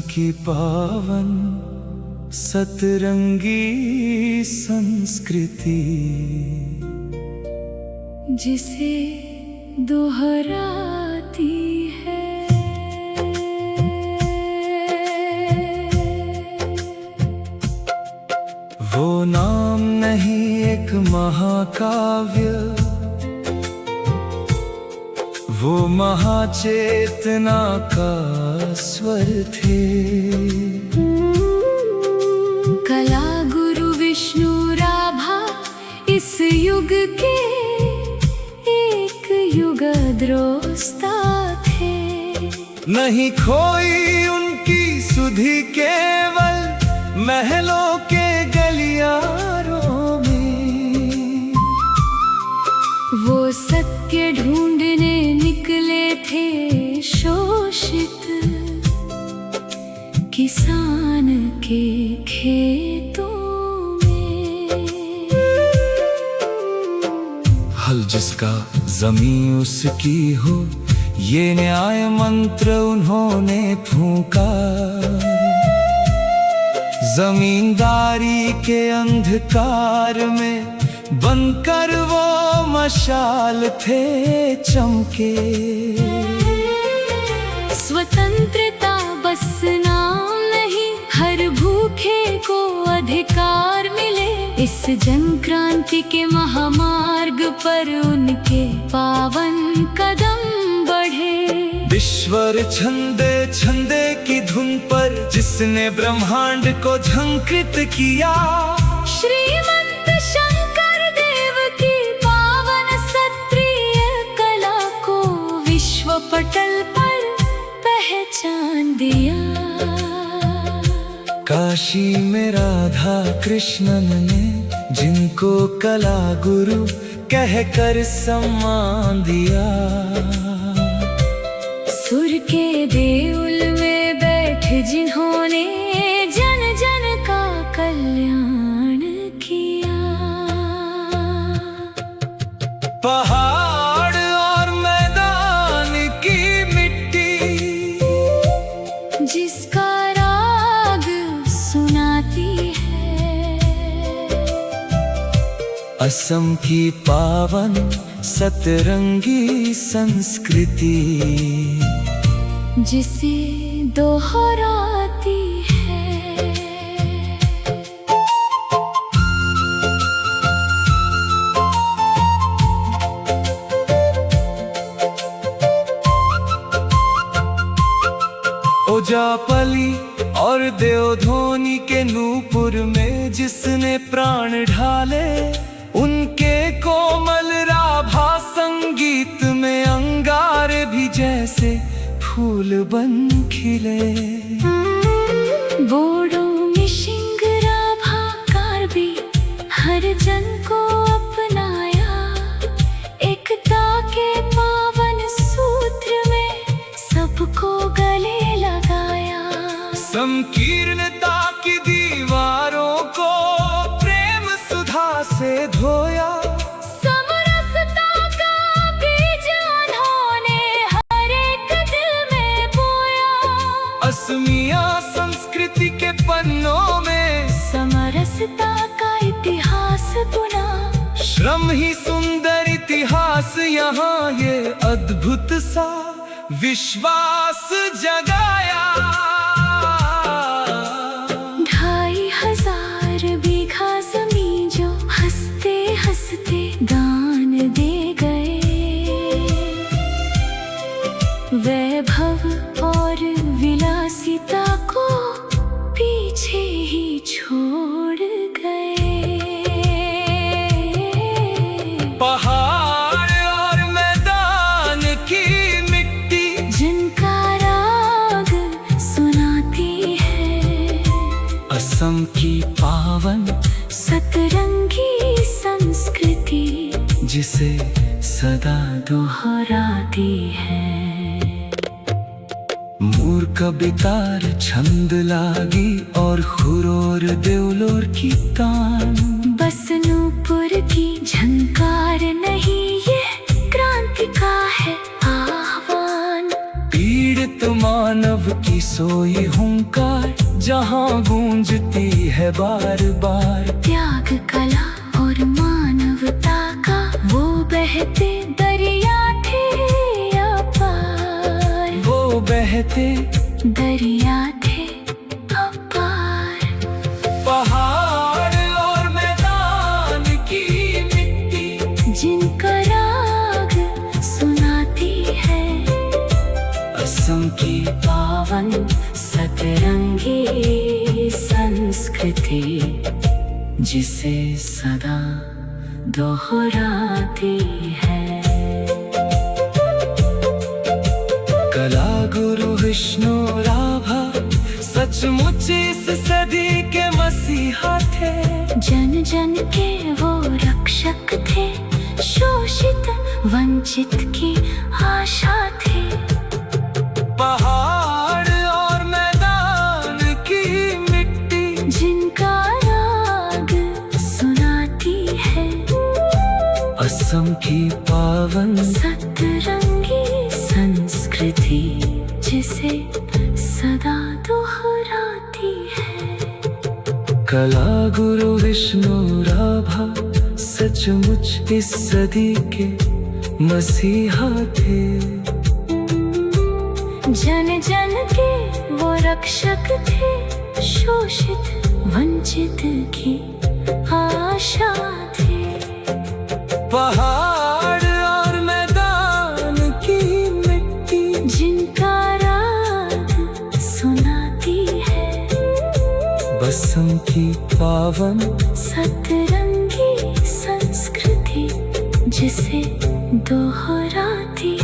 की पावन सतरंगी संस्कृति, जिसे दोहराती है। वो नाम नहीं एक महाकाव्य, वो महाचेतना का स्वर थे। कला गुरु विष्णु राभा इस युग के एक युगद्रष्टा थे। नहीं खोई उनकी सुधि केवल महलों के गलियारों में, वो सत्य ढूंढने निकले थे शोषित किसान के खेतों में। हल जिसका जमीन उसकी हो, ये न्याय मंत्र उन्होंने फूंका। जमींदारी के अंधकार में बनकर वो मशाल थे चमके। स्वतंत्रता बस नाम नहीं, हर भूखे को अधिकार मिले। इस जन क्रांति के महामार्ग पर उनके पावन कदम बढ़े। ईश्वर छंदे छंदे की धुन पर जिसने ब्रह्मांड को झंकृत किया। श्रीमंत शंकर देव की पावन क्षत्रिय कला को विश्व पटल पर पहचान दिया। काशी में राधा कृष्णन ने जिनको कला गुरु कहकर सम्मान दिया। सुर के देउल में बैठ जिन्होंने जन जन का कल्याण किया। पहाड़ और मैदान की मिट्टी जिसका राग सुनाती है। असम की पावन सतरंगी संस्कृति, जिसे दोहराती है। ओजापली और देवधोनी के नूपुर में जिसने प्राण ढाले, उनके कोमल राभा संगीत में अंगारे भी जैसे फूल बन खिले। बोडो मिशिंग राभा कार्बी हर जन को अपनाया। एकता के पावन सूत्र में सबको गले लगाया। संकीर्णता की दीवारों को प्रेम सुधा से धोया। असमिया संस्कृति के पन्नों में समरसता का इतिहास बुना। श्रम ही सुंदर इतिहास, यहाँ ये अद्भुत सा विश्वास जगाया। 2500 बीघा जमीन जो हंसते हंसते दान दे गए। वैभव और विलासिता को पीछे ही छोड़ गए। पहाड़ और मैदान की मिट्टी जिनका राग सुनाती है। असम की पावन सतरंगी संस्कृति, जिसे सदा दोहराती है। मूर्ख बितार छंद लागी और खुरोर देवलोर की तान। बस नूपुर की झंकार नहीं, ये क्रांति का है आह्वान। पीड़ित मानव की की सोई हुंकार जहाँ गूंजती है बार बार। त्याग कला और मानवता का वो बहते दरिया थे अपार। वो बहते दरिया थे अपार। पहाड़ और मैदान की मिट्टी जिनका राग सुनाती है असम की पावन सतरंगी संस्कृति, जिसे सदा दोहराती है। कला गुरु विष्णु राभा सचमुच इस सदी के मसीहा थे। जन जन के वो रक्षक थे, शोषित वंचित की आशा थे। पहाड़ और मैदान की मिट्टी जिनका राग सुनाती है असम की पावन सतरंगी संस्कृति, जिसे सदा दोहराती है। कला गुरु विष्णु राभा सचमुच इस सदी के मसीहा थे। जन जन के वो रक्षक थे, शोषित वंचित की आशा थे। पहाड़ और मैदान की मिट्टी जिनका राग सुनाती है असम की पावन सतरंगी संस्कृति, जिसे दोहराती